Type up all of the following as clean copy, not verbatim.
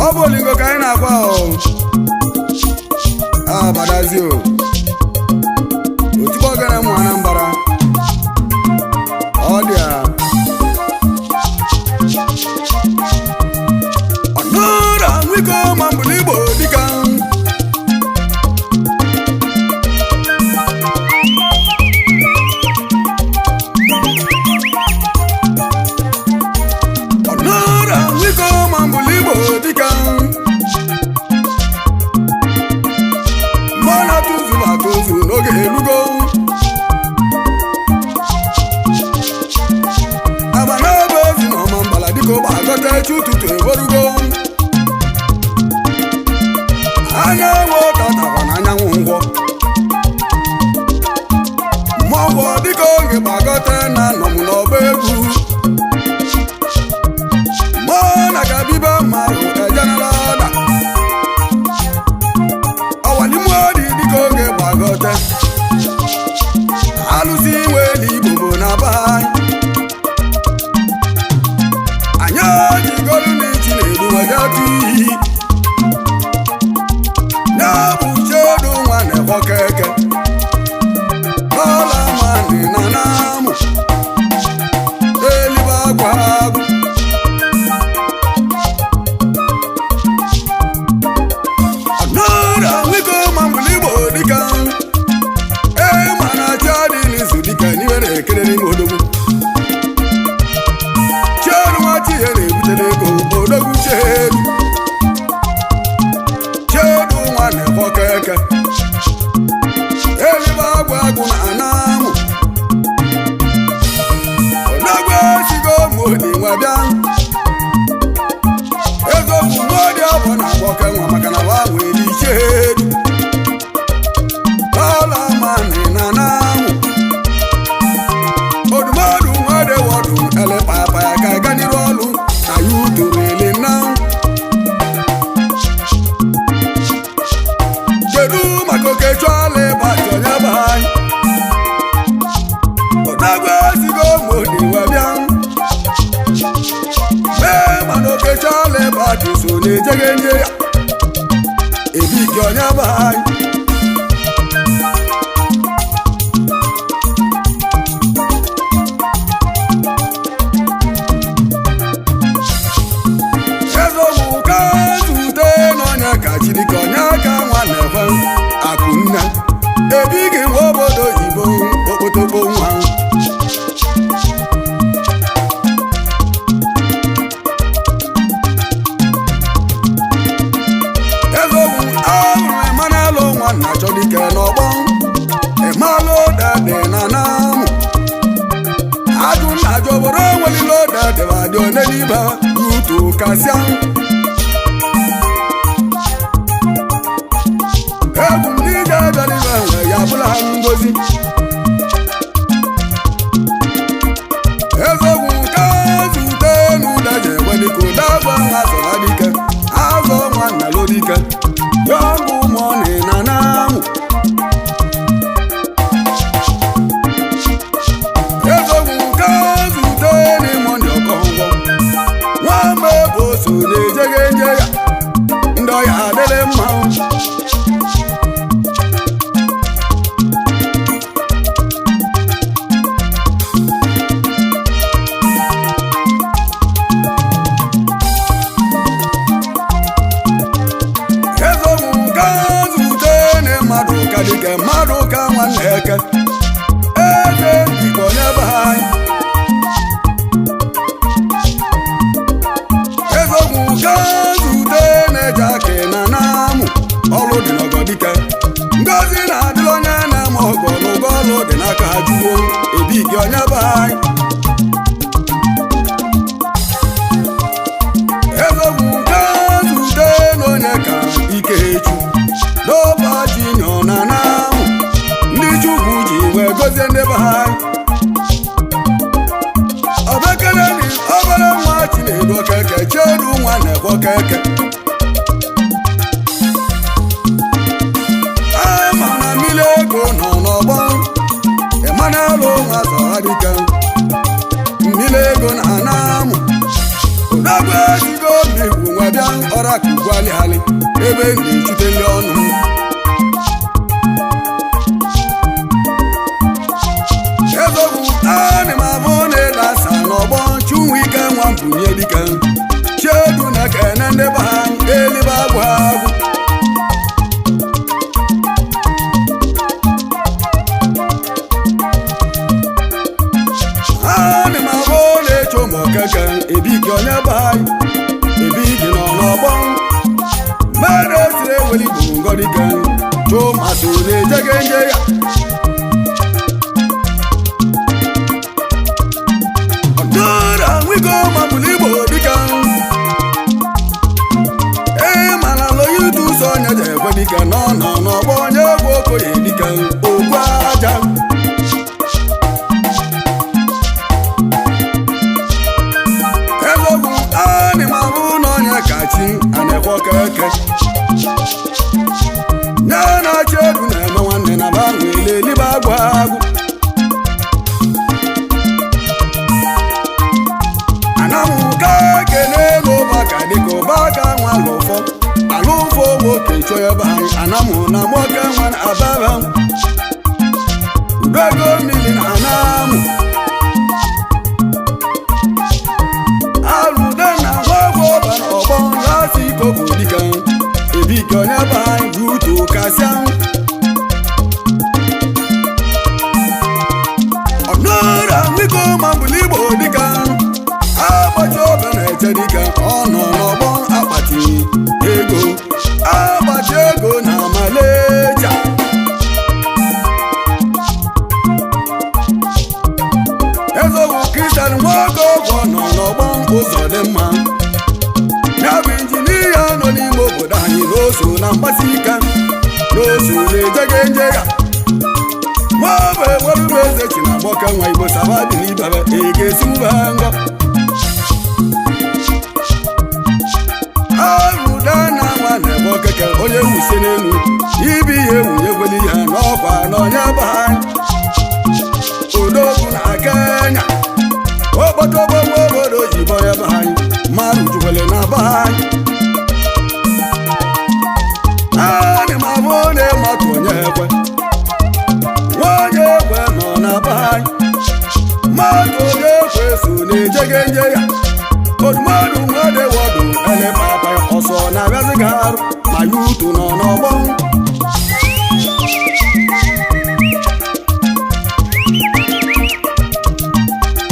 Obolingo ka anyị na-agba Badazio otukpo ogene mụ Anambra ọ dị a ọnụra nwiko ma mbụlụ Igbo dịka ọnụra nwiko ma mbụlụ Igbo dịka mana tuzu ma tuzu n'oge elugo abana ebe ezi na ọma mbala dịka ụgbọ agọta echi ụtụtụ ewerugo anyanwụ tatakwa na anyanwụ ngwọ mmọnwụ dịka oge gbagọta na anọ m n'ọba egwu mmụọ na gabibe mmadụ ejenala ọda ọwalimụọdị dịka oge gbagọta alụsị inwe n'Igbo bụ na be anyị ojigolu n'iji na-edu wegatu iyi na-abụ chedu nwa na-ekwo keke n'ọla mmadụ na namụ elibe agwa agwụ ọnụra nwiko ma mbụlụ Igbo dịka mana chi adị n'izu dịka n'iwe na-ekele n'ime odogwu chedu nwa chi ihe na-ebutere ego odogwu chedu nwa na-ekwo keke elibe agwa agwụ na anamụ odogwu esigo modi nwa bịa eziokwu modi abụ na agboke nwa maka na wa nwere ichedu ọla mani na namụ odumodu nwere wọdụ ele papa ya ka ga n'iru ọlụ na ya utoro ele na kedu maka okechu ala ịbata onye bụ anyị odogwu esigo modi nwa bịa mee mana okechu ala ịbata so na-ejeghe nje ya ebigi onye bụ anyị ezogwu ka zute n'ọnya ka Chidike onye aka nwa na-ekwe Akụnna ebighị nwa obodo oyibo okpotokpo nwa ezogwu ahụrụ Emanalụ nwa na Chidike n'ọgbọ Emalụ dade na namụ ajụ nna ajụ obodo nwelile odade badị one n'ibe yutu kasịa egwu ndị ije bịalibe nwe ya bụla ha ngozi ezogwu ka zute n'ụdaje egwedịka ụdagba nwa zọra dike azọ nwa nna lodike yọngụ mọni na namụ ezogwu ka zute n'ịmọndị ọkọngwọ nwamba ebe oso na-ejeghe nje ya ndị ọya adịrị mma ezogwu ka zute n'ịmadụ ka dike mmadụ ka nwanne eke eze dịka onye be anyị ezogwu ka zute na-eje aka na namụ ọrụ dị n'ọgọdike ngozi na-adịrị onye na-eme ọgọ n'ụgọ ọrụ dị n'aka ha juwo ebigi onye be anyị ezogwu ka zute n'onye ka Ikechu n'ọba jinọ na namụ ndị Chukwu ji wee gozie ndị be anyị ọbekeleni obere nwa Chinedu keke chedu nwa na-ekwo keke ama na mmiri ego nọ n'ọgbọ Emmanuel nwa zọha dike mmiri ego na anamụ odogwu ejigo mmegbu nwa bịa ọra kugwu alịalị ebe na-echute ndị ọnụ ezogbu anị ma bụ na-ede asa n'ọgbọ chunwe ike nwa mbunye dike chiedu na kene ndị be ha elibe agwụ agwụ anị ma bụ na-echo ma okeke ebiki onye be anyị ebiki nọ n'ọgbọ mmadụ esiri eweli bụ ngọdike choo masị na-ejege nje ya ọdụra nwiko mabụlụ igbo dike mana loyi tu ụzọ onye ji ekwe dike nọ n'ọgbọ onye egwu okoye dike ogbu aja ezogbu anị ma bụ na onye kachi ana-ekwe okeke nye na-achị edu na-eme nwanne na banwe elibe agwụ agwụ anamụka kene n'ụba ka dịka ụba ka nwa alụfọ alụfọ nwoke chọọ ebe anyị anamụ na nwoke nwa na ababa udego mmiri na anamụ alụde na nwagwo ọbara ọgbọ na-asị iko bụ dike ebike onye be anyị bụ utu kasịa ọnụra nwiko mabụlụ igbo dịka agbachi obe na-eche dike ọ nọ n'ọgbọ akpati ego agbachi ego na Malaysia ezogbu Kristian nwoke ọgwọ nọ n'ọgbọ ụzọ dị mma ya bụ injinia nọ n'ime obodo anyị n'oso na mgbasi ike n'oso na-ejege nje ya maọbụ enwerube eze chi na agbọke nwa igbo saba dị n'ibebe ga-esi ube ha ngọ arụda na nwa na-ebe okeke onye wusie n'elu ibi ihe nwunye gweli ya n'ọkwa na onye be anyị odogwu na Kenya okpotogbo nwa obodo oyibo onye be anyị mmadụ jukwele na be anyị anị ma bụ na-ematụ onye ekwe nwaonye ekwe nọ na be anyị mmadụ onye ekwe so na-ejege nje ya odumọdụ nwadewodu ele papa ọsọ na-abịazi ga arụ ma ya utu nọ n'ọgbọ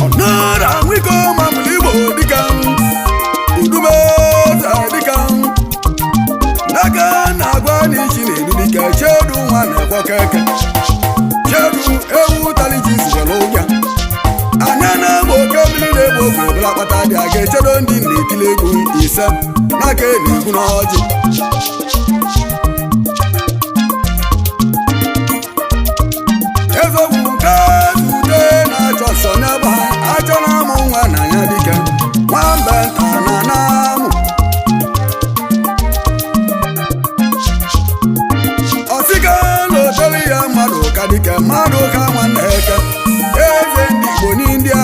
ọnụra nwiko mabụlụ igbo dịka udumeza dịka n'aka na-agwa n'isi na-edu dike chedu nwa na-ekwe okeke chedu ewu taliji ziwere ụbịa anya na-agba oke mmiri na-egbu ogwe ebula kpata dị a ga-echedo ndị na-etili egwu ise n'aka na-egwu n'ọjị ezogbu nke zute na-achọ sọ n'ebe ha achọ na-amụ nwa na ya dike nwambe nta na na-amụ ọsịga na oteli ya mmadụ ka dike mmadụ ka nwanne eke eze ndị Igbo n'India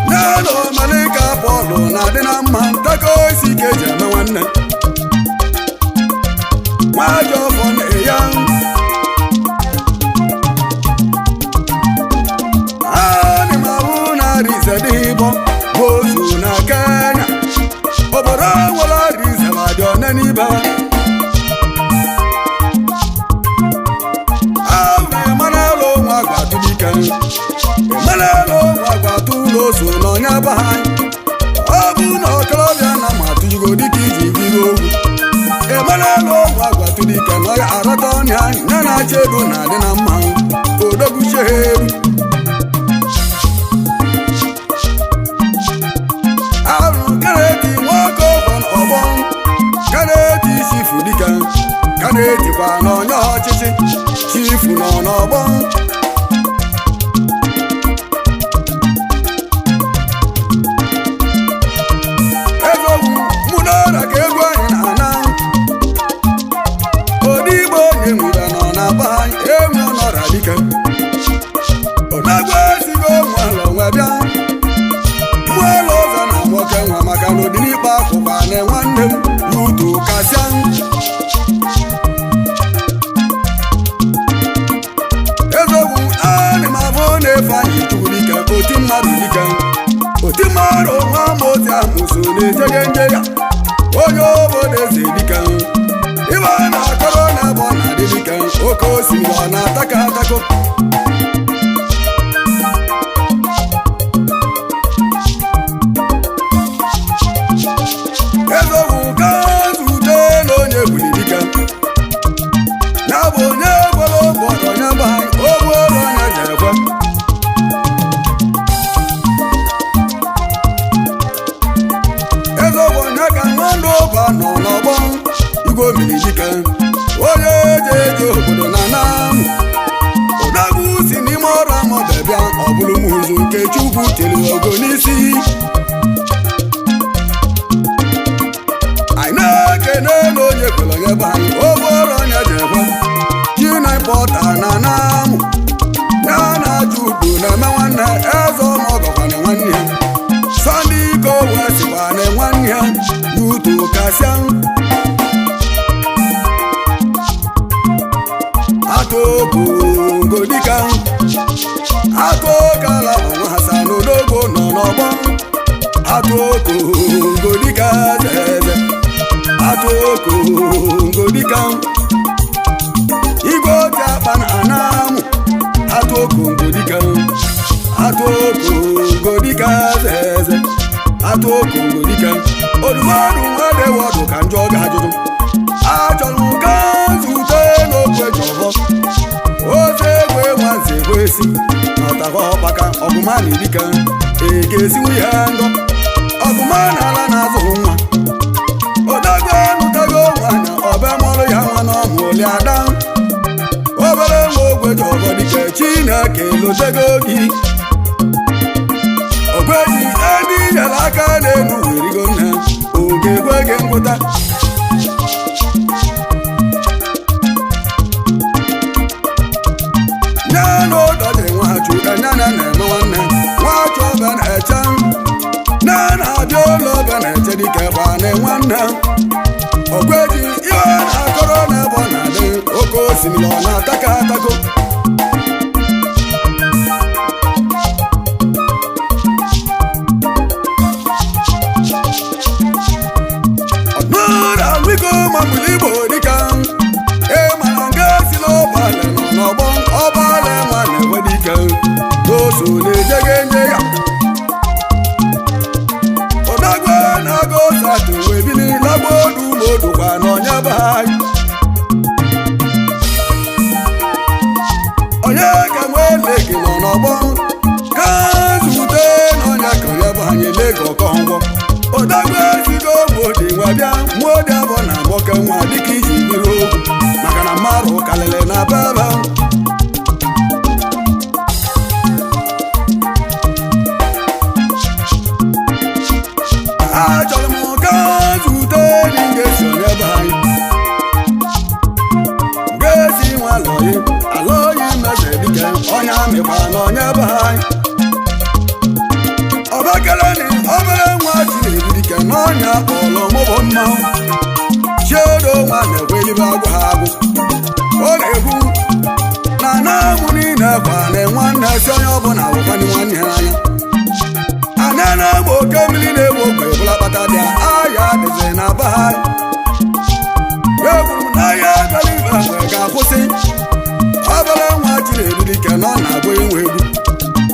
n'elu omelika Pọlụ na-adị na mma ntaka isi ka eji eme nwanne nwaajọ ọfọ na-eya anị ma bụ na Arize dị Igbo bụ ozu na Kenya obodo nwere Arize ma dị one n'ibe Emmanuel nwa gwatụ ụlọ oso n'ọnya be anyị ọ bụ na okorobịa na ma atụjigo dịka iji biri ogwu Emmanuel nwa gwatụ dike na ọya arata ọnya anyị ya na-achị ego na-adị na mma odogwu cheheru arụ kareti nwoke ọgbọ ọgbọ kareti chifu dike karetikwa n'ọnya ọchịchị chifu nọ n'ọgbọ ka egwu anyị na-ana odigbo onye nwere nọ na be anyị enwe ọnọra dike odagwu esigo nwere onwe bịa mụelu ụzọ na nwoke nwa maka na odinigbo akwụkwa na nwanne m yutu kasịa ezogwu anyị ma bụ na-efe anyị chukwu dike oti mmadụ dike oti mmadụ nwa moti amụso na-ejege nje ya onye obodo eze dike ibe a na-akọrọ n'ebe ọ na-adị dike oke osimiri ọ na-atako atako ezogwu ka nzute na onye buli dike ya bụ onye gwara obodo ya bụ ogworo onye ga-ekwe ezogwu onye ka nwandụ ụba nọ n'ọgbọ igwe omiri dike onye eji eji obodo na namụ ụdagwu si n'ime ọrụ amọbebịa ọ bụrụ m ụzụ nke chukwu tiri ogo n'isi anyị na-ekene na onye kwere onye bụ anyị ogworo onye ji ekwe chinapọta na namụ ya na-aja udu na-eme nwanne eze ọmọgọkwana nwanne ya sọnde ike owe sikwana nwanne ya yutu kasịa atoko dika atokala ọnwa hasa n'odogbo nọ n'ọgbọ atoko dika zeze atoko dika igwe oji akpa na anamụ atoko dika zeze atoko dika odumọdụ nwere wọdụ ka njọ ga-ajụjụ achọrọ ka nzute n'okwe jọrọ oze egwe nwanze kwesi n'ọtago ọkpaka ọgụma na dika ga-esiwu ihe ngọ ọgụma na ala na-azụ nwa odagwu nụtago nwanya ọba mụrụ ya nwa na ọmụli ada obere nwa ogwe jọrọ dike chineke lotego gị ogweji ndị nyere aka n'elu werigo nna oge ekwe gị ngwụta n'ụdọdị nwachu enyana na-eme nwanne nwachu ọba na-eche na-abịa ụlọ ọba na-eche dike gbane nwanne ogweji ihe na-akọrọ n'ebe ọ na-adị oke osimiri ọ na-atako atako ọdụra wiko mabụlụ igbo dịka ịmara nga si n'ọbalị nọ n'ọgbọ ọbalị nwa na-enwe dike n'oso na-ejege nje ya ọdagwa na-aga ụzatụ wee bili lagbo odu ma odukwa n'ọnya be anyị onye ka nwee legi nọ n'ọgbọ ka zute n'ọnya ka onye be anyị legi ọkọ ngwọ odagwa esigo modi nwa bịa mụodi abụọ na nwoke nwa dịka iji biri okwu maka na mmadụ kalịlị na baba achọrọ m ka zute dị ngesi onye be anyị ngesi nwa alọghị meze dike onye amịkwa na onye be anyị ọbakeleni obere nwa chinebi dike n'ọnya kpọlọ mụbụ mmanwụ chiedo nwa na-ekwelibe agwụ ha agwụ ọ na-egwu na na-amụ niile kwane nwanne si onye ọbụla wụkwani nwanne ha anya na-egbo oke mmiri na-egbo ogbe bụla kpata dị ahịa dịzi na be ha ekwuru m na ahịa galibe mgbe ga-akwụsị obere nwa chinebi dike na ọ na-agụ inwe egwu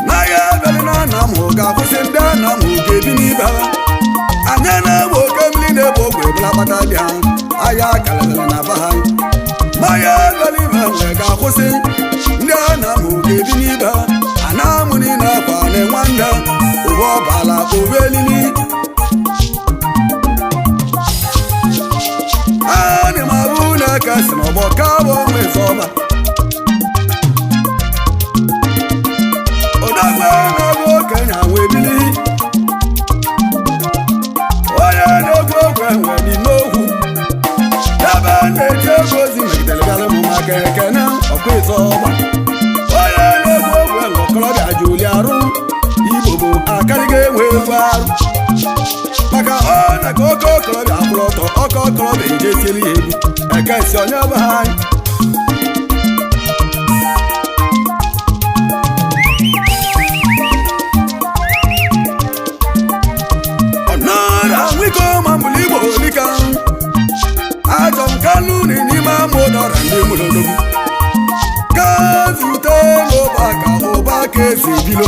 n'ahịa bịarị na nna m ga-akwụsị ndị nna m ga-ebi n'ibe ha anya na-egbo oke mmiri na-egbo ogbe bụla kpata dị ha ahịa karịrị na be ha mmanya galibe mgbe ga-akwụsị ndị nna m ga-ebi n'ibe ha ana amụ niile akwa na nwanne ụwa ọbala owe elili anyị ma bụ na ka si n'ọgbọ ka bụ nwezọba odagwa na-abụ okenye wee bili onye na-egwu ogwe nwe n'ime okwu ebe na-eji ego ozi megidere gara m maka ekene akwa ịzọ ọgba onye na-egwu ogwe okorobịa ji oli arụ Igbo bụ akarịga enwe egwu arụ maka ọ na ka oke okorobịa akwụrụ ọtọ ọkọ okorobịa eje tieli ya egwu ekesi onye be anyị nwiko ma mbụli Igbo olika achọ m kanụ n'ime ama ụdọra ndị mụlodogwu ka zute n'ụbaka ụbaka ezi bilo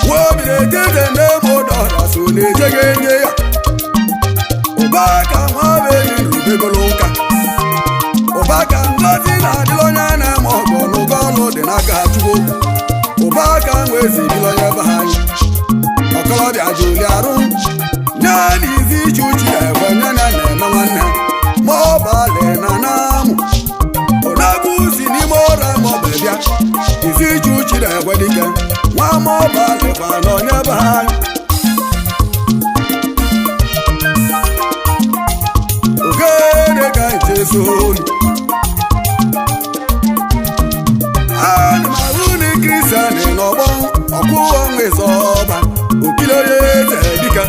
nwaobi na-ejeze n'eme ụdọra so na-ejege enye ya ụbaka nwabeghị n'ubegolo ụka ụbaka ngozi na-adịla onye na-eme ọgọ n'ụgọ ọlụ dị n'aka Chukwu ụbaka nwe ezi bilo onye be anyị okorobịa ji oli arụ naanị izi iche uche ekwe nye na-eme nwanne ma ọ balị na namụ ụdagbu si n'ime ụra ma ọ bịa izi iche uche ekwe dike nwa ma ọ balịkwa na onye be anyị ogene ka nchezo olu ana m ahụ na kristian n'ọgbọ ọkwụ ọnwa ịzọba okili onye eze dike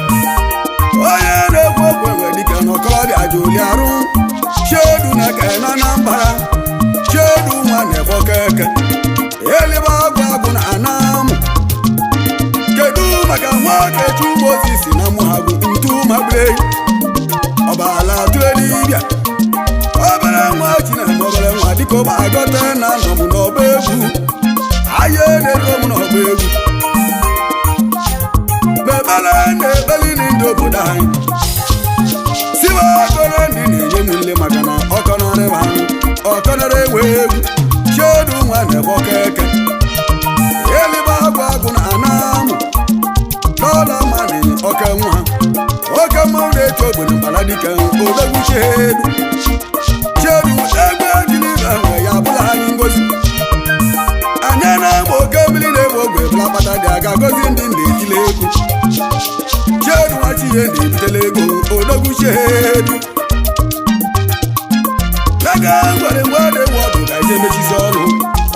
onye na-egwu ogwe enwe dike na okorobịa ji oli arụ chiedu na kena na mbara chiedu nwa na-ebo keke elibe agwụ agwụ na anamụ kedu maka nwoke Chukwuozi si na mụhagụ ntu magbei ọbala tụelibịa obere nwa Chineke obere nwa dịka ụba agọta na nọmụ n'ọba egwu ahịa na-ero m n'ọba egwu mebele na-ebeli ndị obodo anyị siwa agọrọ ndị na-enye m nle maka na ọkọnọrọ enwe egwu chiedu nwa na-ebo keke elibe agwụ agwụ na anamụ n'ọla mmadụ oke nwa oke mmanwụ na-eche ogbenye mkpara dike odogwu chiedu egbe dịnibe nwe ya bụla anyị ngozi anya na-egbe oke mmiri na-egbe ogwe bụla kpata dị aga gozi ndị na-etile egwu chiedu nwa chihe na-ebutela ego odogwu chiedu daga gwere nwade wọdụ ga eje mechizi ọrụ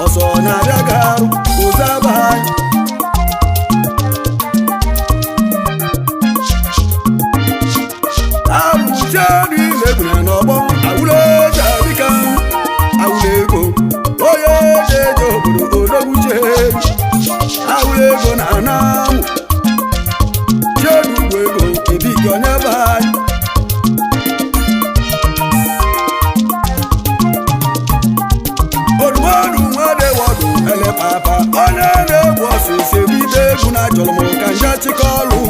ọsọ na-abịa ga arụ ụzọ aba anyị chiedu na-egbuna n'ọgbọ awụla oje dịka awụla ego onye eje obodo odogwu chiedu awụla ego na anamụ chiedu bụ ego ebigi onye be anyị odumodu nwade wọdụ elepapa onye na-egwu ọsịsị ebido egwu na achọrọ m ka nje chịkọ ọlụ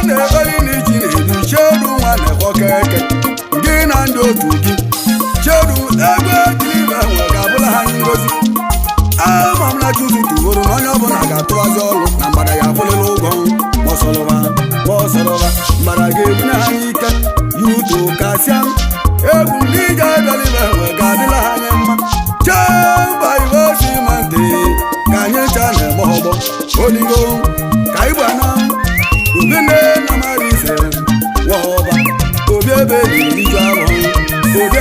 na-ebeli n'iji na-edu chiedu nwa na-ebo keke gị na ndị otu gị chiedu ego ejiribe nwe ga-abụla ha ngozi ama m na Chukwu tụgoro na onye ọbụla ga-atụwazi ọrụ na mgbada ya abụlịla ụgwọ mọsọrọba mgbada ga-ebunye ha ike yuto kasịa egwu ndị ije ebelibe nwe ga-adịla ha anya mma chemba iwe simante ka anyị ncha na-eme ọgbọ oligo ka igba na obene na mara ise wọba obi ebe na-eriju ahụ obi